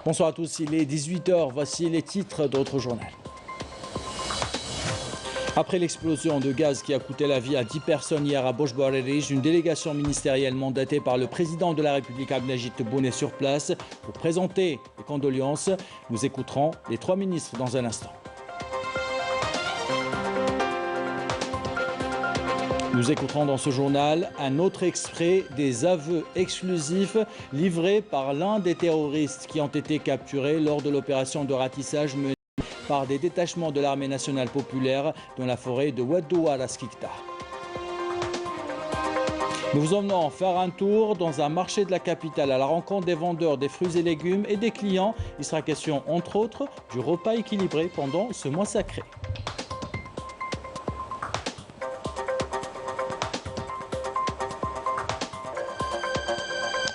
Bonsoir à tous, il est 18h, voici les titres d'autres journaux. Après l'explosion de gaz qui a coûté la vie à 10 personnes hier à Boş-Boğaz, une délégation ministérielle mandatée par le président de la République Abdelmadjid Tebboune est sur place pour présenter les condoléances. Nous écouterons les 3 ministres dans un instant. Nous écouterons dans ce journal un autre extrait des aveux exclusifs livrés par l'un des terroristes qui ont été capturés lors de l'opération de ratissage menée par des détachements de l'armée nationale populaire dans la forêt de Oued-Douar à Skikda. Nous vous emmenons faire un tour dans un marché de la capitale à la rencontre des vendeurs des fruits et légumes et des clients. Il sera question, entre autres, du repas équilibré pendant ce mois sacré.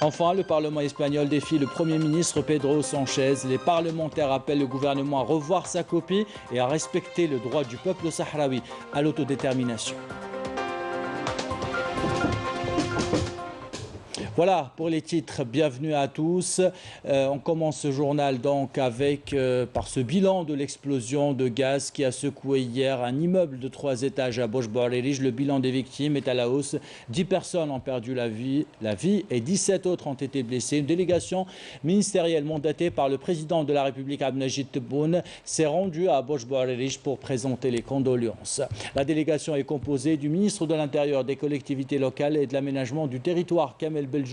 Enfin, le Parlement espagnol défie le Premier ministre Pedro Sánchez. Les parlementaires appellent le gouvernement à revoir sa copie et à respecter le droit du peuple sahraoui à l'autodétermination. Voilà pour les titres, bienvenue à tous. On commence ce journal donc avec par ce bilan de l'explosion de gaz qui a secoué hier un immeuble de 3 étages à Boş-Boğaz. Le bilan des victimes est à la hausse. 10 personnes ont perdu la vie et 17 autres ont été blessées. Une délégation ministérielle mandatée par le président de la République Abdelmadjid Tebboune s'est rendue à Boş-Boğaz pour présenter les condoléances. La délégation est composée du ministre de l'Intérieur, des collectivités locales et de l'aménagement du territoire Kamel Beljoud,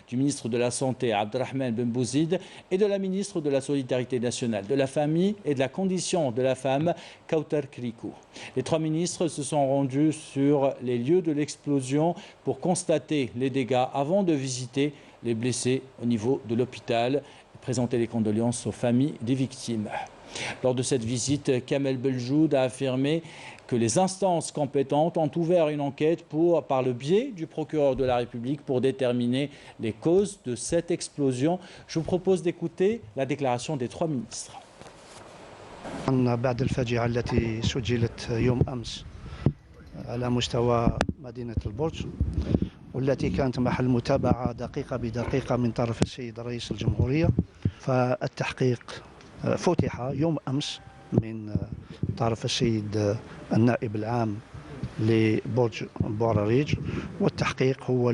du ministre de la Santé Abdelrahman Ben Bouzid et de la ministre de la Solidarité nationale, de la famille et de la condition de la femme Kautar Krikou. Les 3 ministres se sont rendus sur les lieux de l'explosion pour constater les dégâts avant de visiter les blessés au niveau de l'hôpital et présenter les condoléances aux familles des victimes. Lors de cette visite, Kamel Beljoud a affirmé que les instances compétentes ont ouvert une enquête par le biais du procureur de la République pour déterminer les causes de cette explosion. Je vous propose d'écouter la déclaration des 3 ministres. بعد الفاجعة التي سجلت يوم أمس على مستوى مدينة البرج والتي كانت محل متابعة دقيقة بدقيقة من طرف السيد رئيس الجمهورية، فالتحقيق فتح يوم أمس من طرف السيد النائب العام لبرج بوعريريج، والتحقيق هو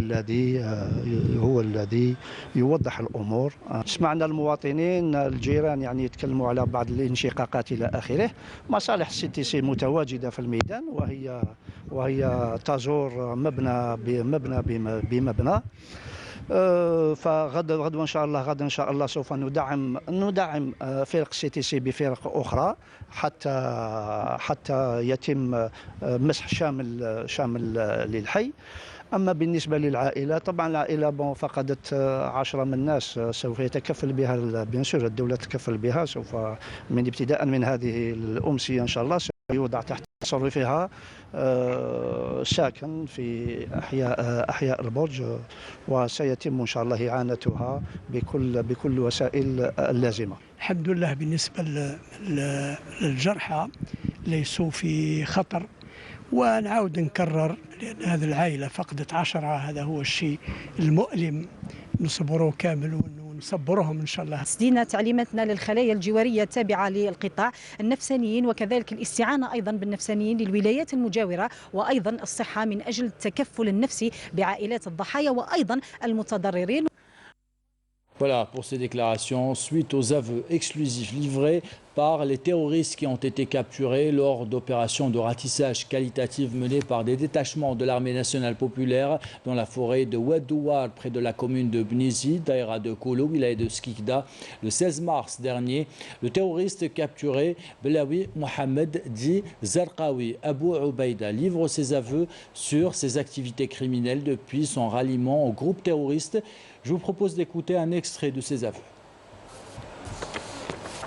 الذي يوضح الأمور. سمعنا المواطنين الجيران يعني يتكلموا على بعض الانشقاقات إلى آخره. مصالح السي سي متواجدة في الميدان وهي تزور مبنى بمبنى. فغدا ان شاء الله سوف ندعم فرق سي تي سي بفرق اخرى حتى يتم مسح شامل للحي. اما بالنسبه للعائله، طبعا العائله فقدت 10 من الناس، سوف يتكفل بها بيان سور الدوله تتكفل بها، سوف من ابتداء من هذه الامسيه ان شاء الله يوضع تحت تصرفها ساكن في أحياء البرج، وسيتم إن شاء الله إعانتها بكل وسائل اللازمة. الحمد لله بالنسبة للجرحى ليسوا في خطر، ونعود نكرر لأن هذه العائلة فقدت 10، هذا هو الشيء المؤلم، نصبره كامل ونصبرهم إن شاء الله. تسدينا تعليماتنا للخلايا الجوارية التابعة للقطاع، النفسانيين وكذلك الاستعانة أيضا بالنفسانيين للولايات المجاورة، وأيضا الصحة من أجل التكفل النفسي بعائلات الضحايا وأيضا المتضررين. Voilà pour ces déclarations suite aux aveux exclusifs livrés par les terroristes qui ont été capturés lors d'opérations de ratissage qualitatives menées par des détachements de l'armée nationale populaire dans la forêt de Oued-Douar près de la commune de Bnizi, daïra de Kolo, wilaya de Skikda, le 16 mars dernier. Le terroriste capturé, Belawi Mohamed dit Zarqawi Abu Ubaïda, livre ses aveux sur ses activités criminelles depuis son ralliement au groupe terroriste. Je vous propose d'écouter un extrait de ses aveux.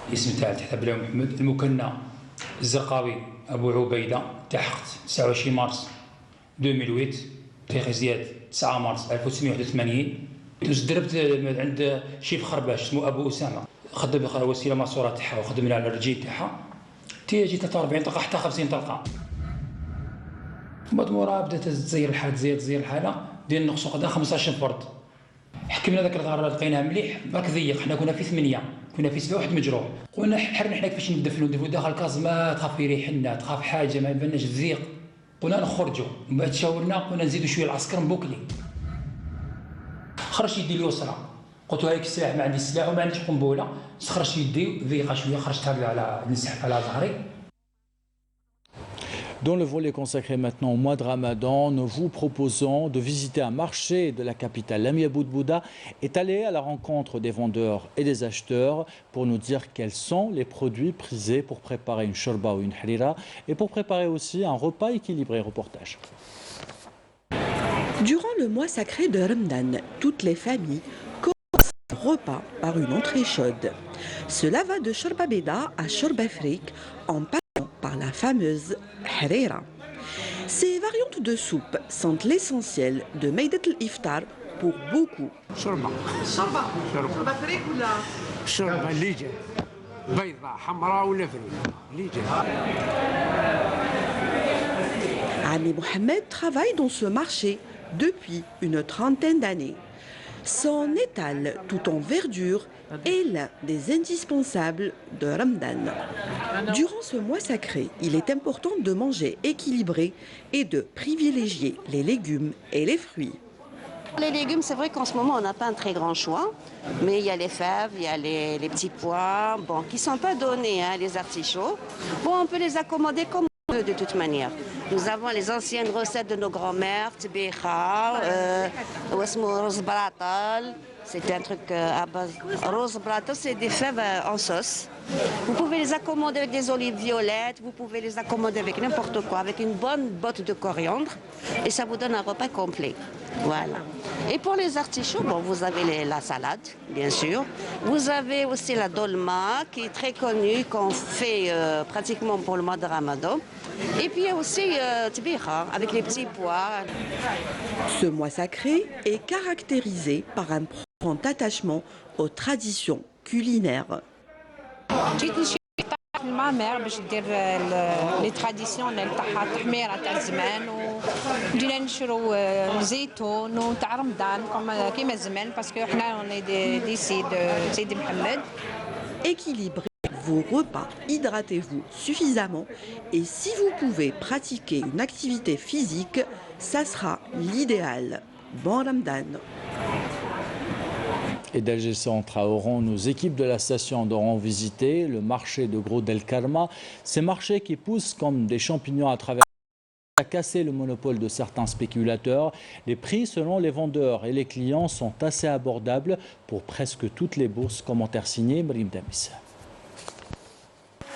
الاسم تاع تحت بلاوي محمد، المكنى الزرقاوي ابو عبيده، تحقت 29 مارس 2008، تاريخ ازدياد 9 مارس 1981، دربت عند شيف خرباش اسمه ابو اسامه، خدم وسيله ماسوره تاعها وخدمنا على الرجيل تاعها، تيجي 43 طلقه حتى 50 طلقه. بعد موراها بدات تزير الحاله ديال نقصوا قدا 15 فرد. حكمنا ذاك الغار لقيناه مليح برك ضيق، حنا كنا في 8 كنا في سبعه واحد مجروح قلنا حرنا حنا كيفاش ندفنوا داخل الكازما تخاف يريحنا تخاف حاجه ما يبانش الزيق قلنا نخرجوا من بعد تشاورنا قلنا نزيدوا شويه العسكر مبوكلي خرج يدي اليسرى قلت له هاك السلاح ما عنديش سلاح وما عنديش قنبله خرج يدي ضيقه شويه خرجتها على نسحب على ظهري. Dans le volet consacré maintenant au mois de Ramadan, nous vous proposons de visiter un marché de la capitale. Lamia Boudbouda est allé à la rencontre des vendeurs et des acheteurs pour nous dire quels sont les produits prisés pour préparer une shorba ou une harira et pour préparer aussi un repas équilibré. Reportage. Durant le mois sacré de Ramadan, toutes les familles commencent leur repas par une entrée chaude. Cela va de shorba beda à shorba frik en passant par la fameuse harira. Ces variantes de soupe sont l'essentiel de Maidat al-Iftar pour beaucoup. شوربه فريك ولا شوربه اللي جاي بيضاء حمراء ولا فريك اللي جاي. Ami Mohamed travaille dans ce marché depuis une trentaine d'années. Son étal tout en verdure est l'un des indispensables de Ramadan. Durant ce mois sacré, il est important de manger équilibré et de privilégier les légumes et les fruits. Les légumes, c'est vrai qu'en ce moment, on n'a pas un très grand choix, mais il y a les fèves, il y a les petits pois, bon, qui ne sont pas donnés, hein, les artichauts. Bon, on peut les accommoder comme on veut de toute manière. Nous avons les anciennes recettes de nos grands-mères, tbecha, rose bratal, c'est un truc à base. Rose bratal, c'est des fèves en sauce. Vous pouvez les accommoder avec des olives violettes, vous pouvez les accommoder avec n'importe quoi, avec une bonne botte de coriandre, et ça vous donne un repas complet. Voilà. Et pour les artichauts, bon, vous avez la salade, bien sûr. Vous avez aussi la dolma, qui est très connue, qu'on fait pratiquement pour le mois de Ramadan. Et puis il y a aussi tbicha, avec les petits pois. Ce mois sacré est caractérisé par un profond attachement aux traditions culinaires. جيت نشوف في المعمر باش ندير لي تراديسيونيل تاعها التحميره تاع زمان وجينا نشرو زيتون وتاع رمضان كيما زمان باسكو حنا اوني ديسي دو سيدي محمد. Équilibrez vos repas, hydratez-vous suffisamment et si vous pouvez pratiquer une activité physique, ça sera l'idéal. Bon Ramadan. Et d'Alger Centre à Oran, nos équipes de la station auront visité le marché de Gros Del Karma. Ces marchés qui poussent comme des champignons à travers à casser le monopole de certains spéculateurs. Les prix selon les vendeurs et les clients sont assez abordables pour presque toutes les bourses. Commentaire signé Mrim Damis.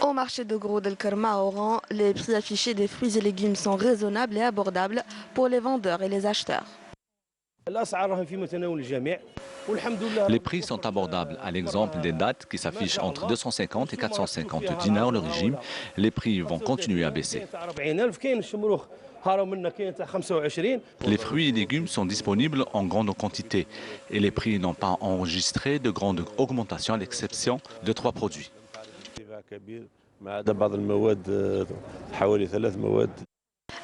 Au marché de Gros Del Karma à Oran, les prix affichés des fruits et légumes sont raisonnables et abordables pour les vendeurs et les acheteurs. Les prix sont abordables. À l'exemple des dattes qui s'affichent entre 250 et 450 dinars le régime, les prix vont continuer à baisser. Les fruits et légumes sont disponibles en grande quantité et les prix n'ont pas enregistré de grande augmentation à l'exception de 3 produits.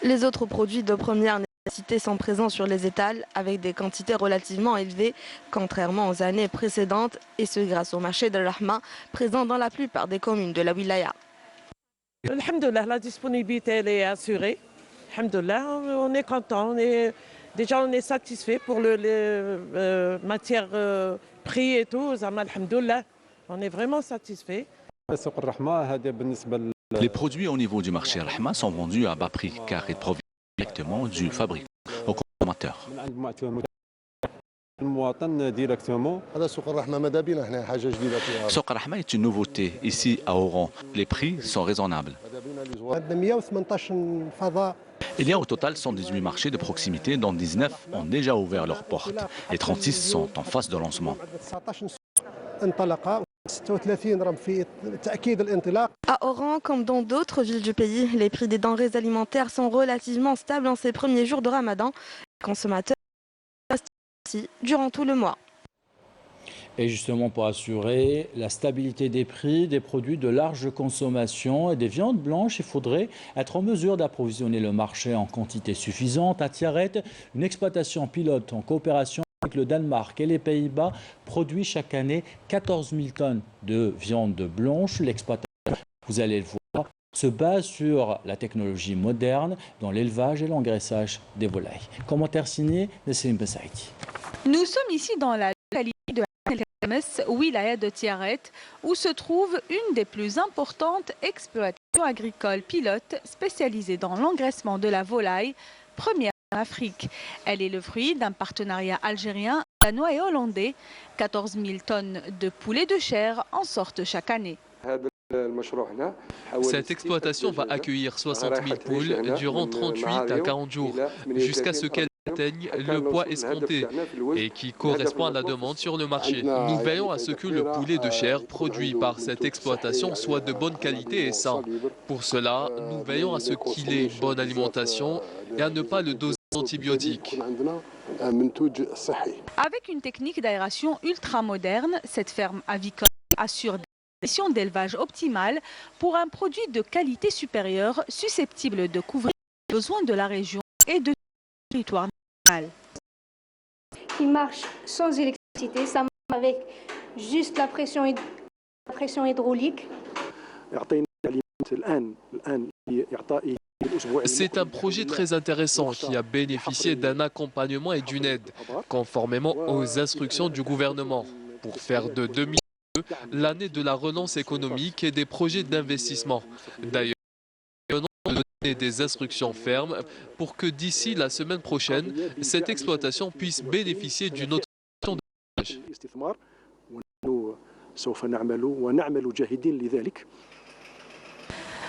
Les autres produits de première nécessité sont présents sur les étals avec des quantités relativement élevées, contrairement aux années précédentes, et ce grâce au marché de Rahma, présent dans la plupart des communes de la wilaya. Alhamdoulilah, la disponibilité elle est assurée. Alhamdoulilah, on est content, on est satisfait pour les matières prix et tout. Alhamdoulilah, on est vraiment satisfait. Les produits au niveau du marché Rahma sont vendus à bas prix car ils proviennent directement du fabricant au consommateur. Souq Rahma est une nouveauté ici à Oran. Les prix sont raisonnables. Il y a au total 118 marchés de proximité dont 19 ont déjà ouvert leurs portes et 36 sont en phase de lancement. À Oran, comme dans d'autres villes du pays, les prix des denrées alimentaires sont relativement stables en ces premiers jours de Ramadan. Les consommateurs restent ici durant tout le mois. Et justement pour assurer la stabilité des prix des produits de large consommation et des viandes blanches, il faudrait être en mesure d'approvisionner le marché en quantité suffisante. À Tiaret, une exploitation pilote en coopération avec le Danemark et les Pays-Bas produisent chaque année 14 000 tonnes de viande blanche. L'exploitation, vous allez le voir, se base sur la technologie moderne dans l'élevage et l'engraissage des volailles. Commentaire signé Nessim Bessaïdi. Nous sommes ici dans la localité de El-Khames, wilaya de Tiaret, où se trouve une des plus importantes exploitations agricoles pilotes spécialisées dans l'engraissement de la volaille, première en Afrique. Elle est le fruit d'un partenariat algérien, danois et hollandais. 14 000 tonnes de poulet de chair en sortent chaque année. Cette exploitation va accueillir 60 000 poules durant 38 à 40 jours, jusqu'à ce qu'elles atteignent le poids escompté et qui correspond à la demande sur le marché. Nous veillons à ce que le poulet de chair produit par cette exploitation soit de bonne qualité et sain. Pour cela, nous veillons à ce qu'il ait une bonne alimentation et à ne pas le doser d'antibiotiques. Avec une technique d'aération ultra moderne, cette ferme avicole assure des conditions d'élevage optimales pour un produit de qualité supérieure susceptible de couvrir les besoins de la région et de territoire national. Il marche sans électricité, ça marche avec juste la pression hydraulique. C'est un projet très intéressant qui a bénéficié d'un accompagnement et d'une aide, conformément aux instructions du gouvernement, pour faire de 2002 l'année de la relance économique et des projets d'investissement. D'ailleurs, nous allons donner des instructions fermes pour que d'ici la semaine prochaine, cette exploitation puisse bénéficier d'une autorisation d'élevage.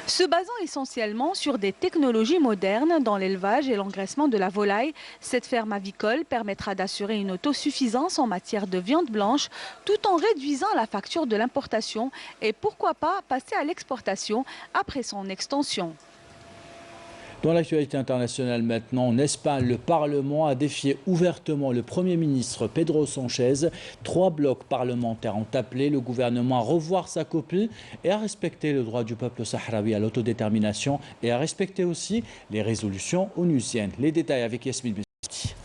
Se basant essentiellement sur des technologies modernes dans l'élevage et l'engraissement de la volaille, cette ferme avicole permettra d'assurer une autosuffisance en matière de viande blanche tout en réduisant la facture de l'importation et pourquoi pas passer à l'exportation après son extension. Dans l'actualité internationale maintenant, en Espagne, le Parlement a défié ouvertement le Premier ministre Pedro Sánchez. 3 blocs parlementaires ont appelé le gouvernement à revoir sa copie et à respecter le droit du peuple sahraoui à l'autodétermination et à respecter aussi les résolutions onusiennes. Les détails avec Yasmine Bessi.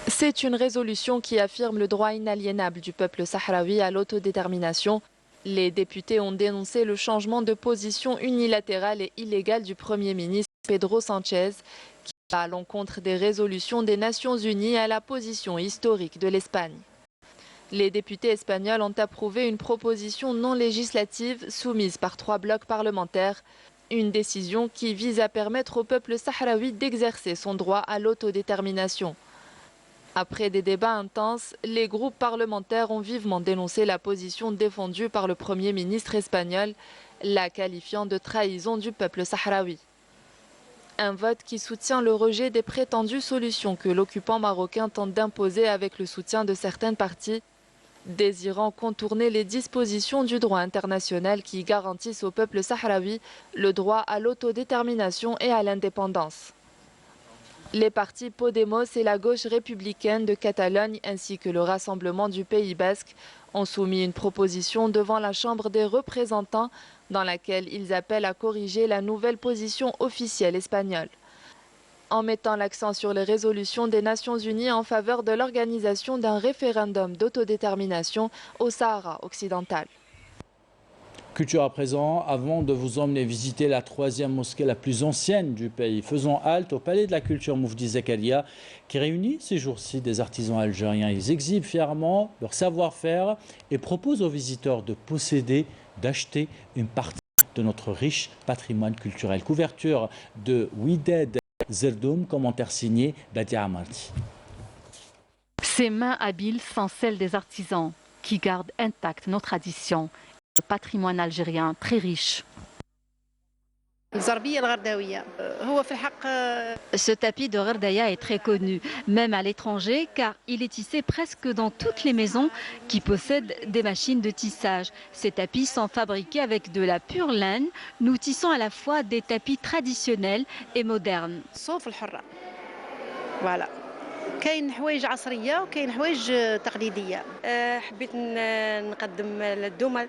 C'est une résolution qui affirme le droit inaliénable du peuple sahraoui à l'autodétermination. Les députés ont dénoncé le changement de position unilatéral et illégal du Premier ministre Pedro Sánchez, qui va à l'encontre des résolutions des Nations Unies à la position historique de l'Espagne. Les députés espagnols ont approuvé une proposition non législative soumise par 3 blocs parlementaires, une décision qui vise à permettre au peuple sahraoui d'exercer son droit à l'autodétermination. Après des débats intenses, les groupes parlementaires ont vivement dénoncé la position défendue par le Premier ministre espagnol, la qualifiant de trahison du peuple sahraoui. Un vote qui soutient le rejet des prétendues solutions que l'occupant marocain tente d'imposer avec le soutien de certaines parties, désirant contourner les dispositions du droit international qui garantissent au peuple sahraoui le droit à l'autodétermination et à l'indépendance. Les partis Podemos et la gauche républicaine de Catalogne ainsi que le Rassemblement du Pays Basque ont soumis une proposition devant la Chambre des représentants dans laquelle ils appellent à corriger la nouvelle position officielle espagnole. En mettant l'accent sur les résolutions des Nations Unies en faveur de l'organisation d'un référendum d'autodétermination au Sahara occidental. Culture à présent, avant de vous emmener visiter la 3e mosquée la plus ancienne du pays. Faisons halte au Palais de la Culture Moufdi Zakaria qui réunit ces jours-ci des artisans algériens. Ils exhibent fièrement leur savoir-faire et proposent aux visiteurs de posséder, d'acheter une partie de notre riche patrimoine culturel. Couverture de Wided Zerdoum, commentaire signé Badia Amarti. Ces mains habiles sont celles des artisans qui gardent intactes nos traditions. Le patrimoine algérien très riche. Ce tapis de Gherdaya est très connu, même à l'étranger, car il est tissé presque dans toutes les maisons qui possèdent des machines de tissage. Ces tapis sont fabriqués avec de la pure laine. Nous tissons à la fois des tapis traditionnels et modernes. Voilà. كاين حوايج عصريه وكاين حوايج تقليديه حبيت نقدم الدومه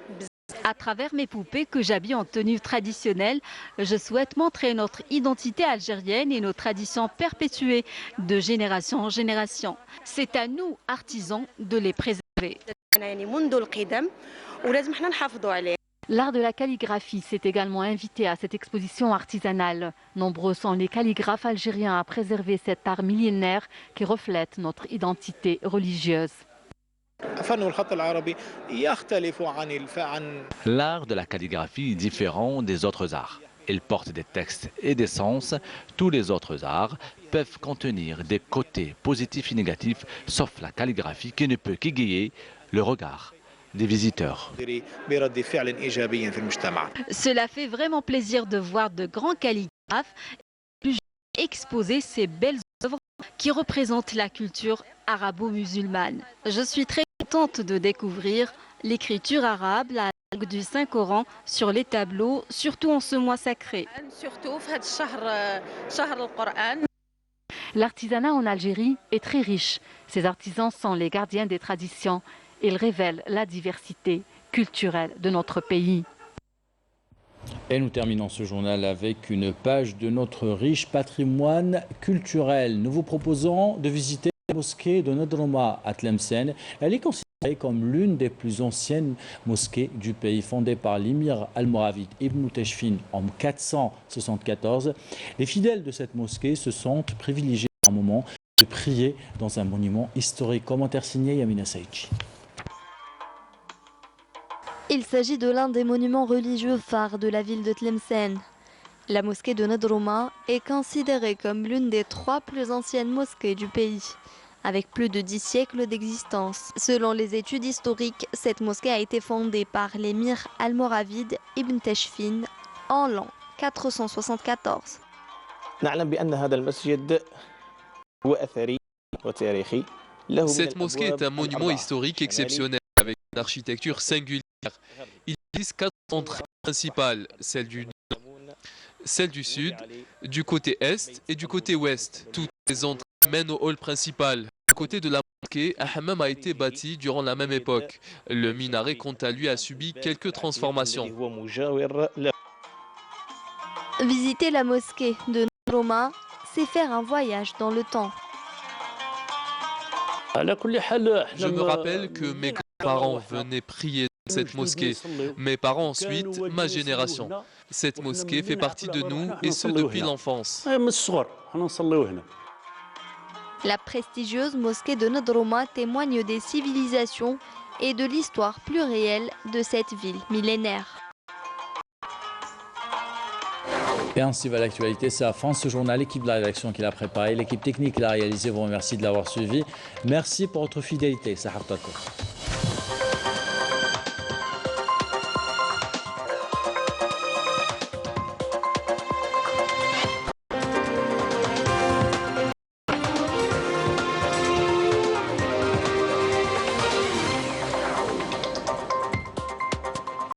À travers mes poupées que j'habille en tenue traditionnelle, je souhaite montrer notre identité algérienne et nos traditions perpétuées de génération en génération. C'est à nous, artisans, de les préserver. L'art de la calligraphie s'est également invité à cette exposition artisanale. Nombreux sont les calligraphes algériens à préserver cet art millénaire qui reflète notre identité religieuse. L'art de la calligraphie est différent des autres arts. Il porte des textes et des sens. Tous les autres arts peuvent contenir des côtés positifs et négatifs, sauf la calligraphie qui ne peut qu'égayer le regard des visiteurs. Cela fait vraiment plaisir de voir de grands calligraphes exposer ces belles œuvres qui représentent la culture arabo-musulmane. Je suis très contente de découvrir l'écriture arabe, la langue du Saint-Coran sur les tableaux, surtout en ce mois sacré. L'artisanat en Algérie est très riche. Ces artisans sont les gardiens des traditions. Ils révèlent la diversité culturelle de notre pays. Et nous terminons ce journal avec une page de notre riche patrimoine culturel. Nous vous proposons de visiter la mosquée de Nadrouma à Tlemcen. Elle est considérée comme l'une des plus anciennes mosquées du pays, fondée par l'émir almoravide Ibn Teshfin en 474. Les fidèles de cette mosquée se sentent privilégiés à un moment de prier dans un monument historique. Commentaire signé Yamina Saïdji. Il s'agit de l'un des monuments religieux phares de la ville de Tlemcen. La mosquée de Nadrouma est considérée comme l'une des 3 plus anciennes mosquées du pays, avec plus de 10 siècles d'existence. Selon les études historiques, cette mosquée a été fondée par l'émir almoravide Ibn Teshfin en l'an 474. Cette mosquée est un monument historique exceptionnel avec une architecture singulière. Il existe 4 entrées principales, celle du nord, celle du sud, du côté est et du côté ouest. Toutes les entrées mènent au hall principal. À côté de la mosquée, un hammam a été bâti durant la même époque. Le minaret, quant à lui, a subi quelques transformations. Visiter la mosquée de Nadrouma, c'est faire un voyage dans le temps. Je me rappelle que mes grands-parents venaient prier dans cette mosquée. Mes parents ensuite, ma génération. Cette mosquée fait partie de nous et ce depuis l'enfance. La prestigieuse mosquée de Nadrouma témoigne des civilisations et de l'histoire plurielle de cette ville millénaire. Et ainsi va l'actualité, c'est la fin de ce journal. L'équipe de la rédaction qui l'a préparé, l'équipe technique qui l'a réalisé, vous remercie de l'avoir suivi. Merci pour votre fidélité. Sahar Tako.